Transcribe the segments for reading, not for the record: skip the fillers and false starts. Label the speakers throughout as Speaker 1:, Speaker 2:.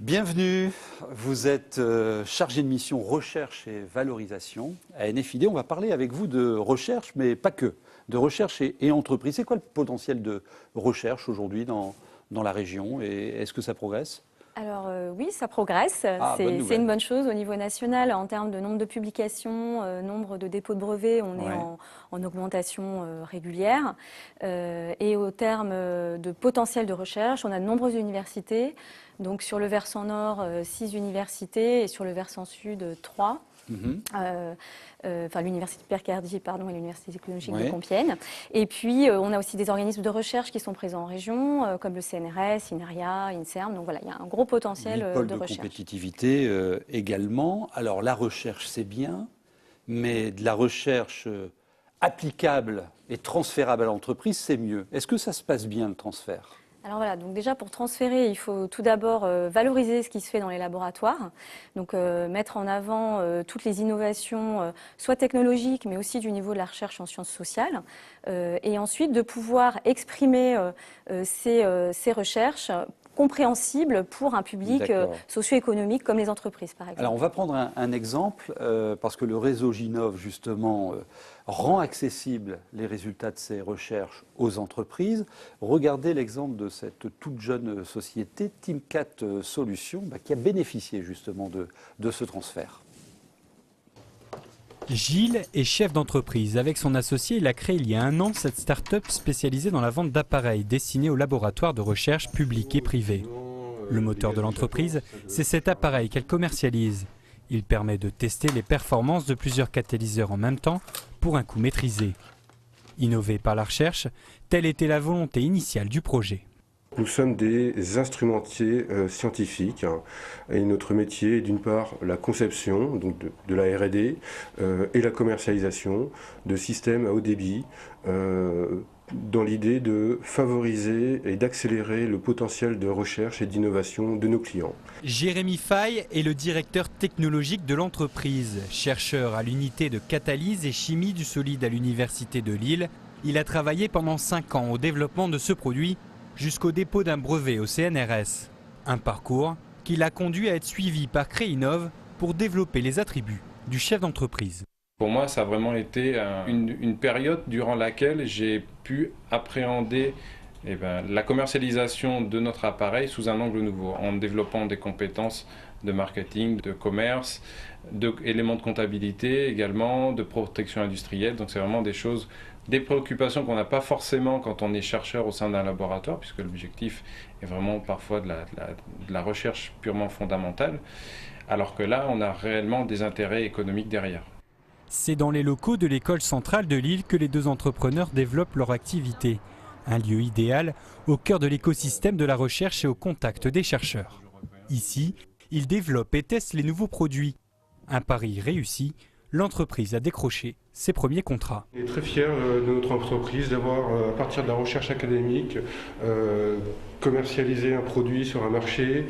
Speaker 1: Bienvenue, vous êtes chargé de mission recherche et valorisation à NFID. On va parler avec vous de recherche, mais pas que, de recherche et entreprise. C'est quoi le potentiel de recherche aujourd'hui dans la région et est-ce que ça progresse ?
Speaker 2: Alors oui, ça progresse. C'est une bonne chose au niveau national. En termes de nombre de publications, nombre de dépôts de brevets, on est en augmentation régulière. Et au terme de potentiel de recherche, on a de nombreuses universités. Donc sur le versant nord, 6 universités et sur le versant sud, 3. L'université Pierre Cardie, et l'université technologique de Compiègne. Et puis, on a aussi des organismes de recherche qui sont présents en région, comme le CNRS, INERIA, INSERM. Donc voilà, il y a un gros potentiel de recherche.
Speaker 1: Pôle de compétitivité également. Alors la recherche, c'est bien, mais de la recherche applicable et transférable à l'entreprise, c'est mieux. Est-ce que ça se passe bien, le transfert ?
Speaker 2: Alors voilà, donc déjà pour transférer, il faut tout d'abord valoriser ce qui se fait dans les laboratoires, donc mettre en avant toutes les innovations, soit technologiques, mais aussi du niveau de la recherche en sciences sociales, et ensuite de pouvoir exprimer ces recherches compréhensibles pour un public socio-économique comme les entreprises, par exemple.
Speaker 1: Alors on va prendre un exemple, parce que le réseau Ginov, justement, rend accessibles les résultats de ces recherches aux entreprises. Regardez l'exemple de cette toute jeune société, Teamcat Solutions, qui a bénéficié justement de ce transfert.
Speaker 3: Gilles est chef d'entreprise. Avec son associé, il a créé il y a 1 an cette start-up spécialisée dans la vente d'appareils destinés aux laboratoires de recherche publics et privés. Le moteur de l'entreprise, c'est cet appareil qu'elle commercialise. Il permet de tester les performances de plusieurs catalyseurs en même temps pour un coût maîtrisé. Innové par la recherche, telle était la volonté initiale du projet.
Speaker 4: Nous sommes des instrumentiers scientifiques et notre métier est d'une part la conception donc de la R&D et la commercialisation de systèmes à haut débit dans l'idée de favoriser et d'accélérer le potentiel de recherche et d'innovation de nos clients.
Speaker 3: Jérémy Faye est le directeur technologique de l'entreprise, chercheur à l'unité de catalyse et chimie du solide à l'université de Lille. Il a travaillé pendant 5 ans au développement de ce produit jusqu'au dépôt d'un brevet au CNRS. Un parcours qui l'a conduit à être suivi par Créinov pour développer les attributs du chef d'entreprise.
Speaker 5: Pour moi, ça a vraiment été une période durant laquelle j'ai pu appréhender la commercialisation de notre appareil sous un angle nouveau, en développant des compétences de marketing, de commerce, d'éléments de comptabilité également, de protection industrielle. Donc c'est vraiment des préoccupations qu'on n'a pas forcément quand on est chercheur au sein d'un laboratoire, puisque l'objectif est vraiment parfois de la recherche purement fondamentale, alors que là, on a réellement des intérêts économiques derrière.
Speaker 3: C'est dans les locaux de l'école centrale de Lille que les 2 entrepreneurs développent leur activité. Un lieu idéal au cœur de l'écosystème de la recherche et au contact des chercheurs. Ici, ils développent et testent les nouveaux produits. Un pari réussi, l'entreprise a décroché ses premiers contrats.
Speaker 4: On est très fiers de notre entreprise d'avoir, à partir de la recherche académique, commercialisé un produit sur un marché,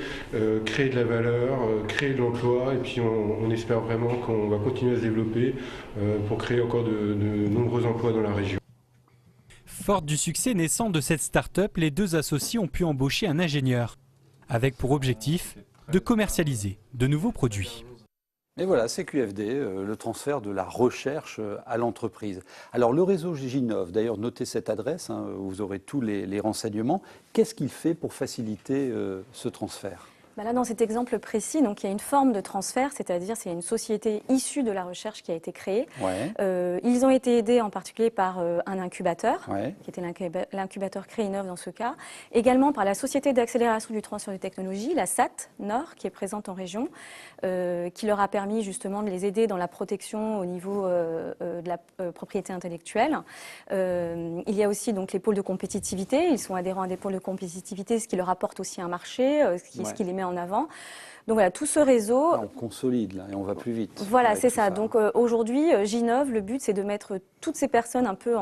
Speaker 4: créé de la valeur, créé de l'emploi, et puis on espère vraiment qu'on va continuer à se développer pour créer encore de nombreux emplois dans la région.
Speaker 3: Forte du succès naissant de cette start-up, les 2 associés ont pu embaucher un ingénieur, avec pour objectif de commercialiser de nouveaux produits.
Speaker 1: Et voilà, c'est QFD, le transfert de la recherche à l'entreprise. Alors le réseau Ginov, d'ailleurs notez cette adresse, vous aurez tous les renseignements. Qu'est-ce qu'il fait pour faciliter ce transfert ?
Speaker 2: Là, dans cet exemple précis, donc, il y a une forme de transfert, c'est-à-dire c'est une société issue de la recherche qui a été créée. Ils ont été aidés en particulier par un incubateur, qui était l'incubateur Créinov dans ce cas, également par la Société d'accélération du transfert de technologie, la SAT Nord, qui est présente en région, qui leur a permis justement de les aider dans la protection au niveau de la propriété intellectuelle. Il y a aussi donc les pôles de compétitivité, ils sont adhérents à des pôles de compétitivité, ce qui leur apporte aussi un marché, ce qui les met en avant. Donc voilà, tout ce réseau...
Speaker 1: On consolide là et on va plus vite.
Speaker 2: Voilà, c'est ça. Donc aujourd'hui, Ginov, le but c'est de mettre toutes ces personnes un peu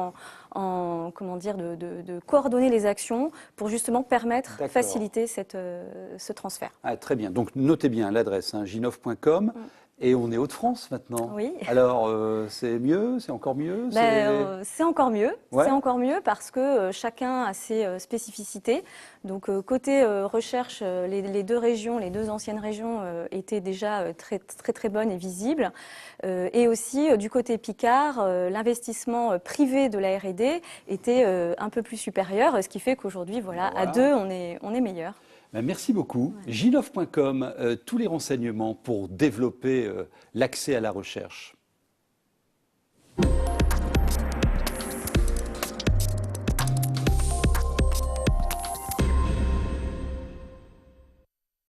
Speaker 2: comment dire, de coordonner les actions pour justement permettre, faciliter ce transfert.
Speaker 1: Très bien. Donc notez bien l'adresse, ginov.com. Et on est Hauts-de-France maintenant.
Speaker 2: Oui.
Speaker 1: Alors, c'est mieux, c'est encore mieux
Speaker 2: c'est encore mieux.
Speaker 1: Ouais.
Speaker 2: C'est encore mieux parce que chacun a ses spécificités. Donc, côté recherche, les deux régions, les deux anciennes régions étaient déjà très bonnes et visibles. Et aussi, du côté Picard, l'investissement privé de la R&D était un peu plus supérieur, ce qui fait qu'aujourd'hui, voilà, à deux, on est meilleur.
Speaker 1: Merci beaucoup. Ginov.com, tous les renseignements pour développer l'accès à la recherche.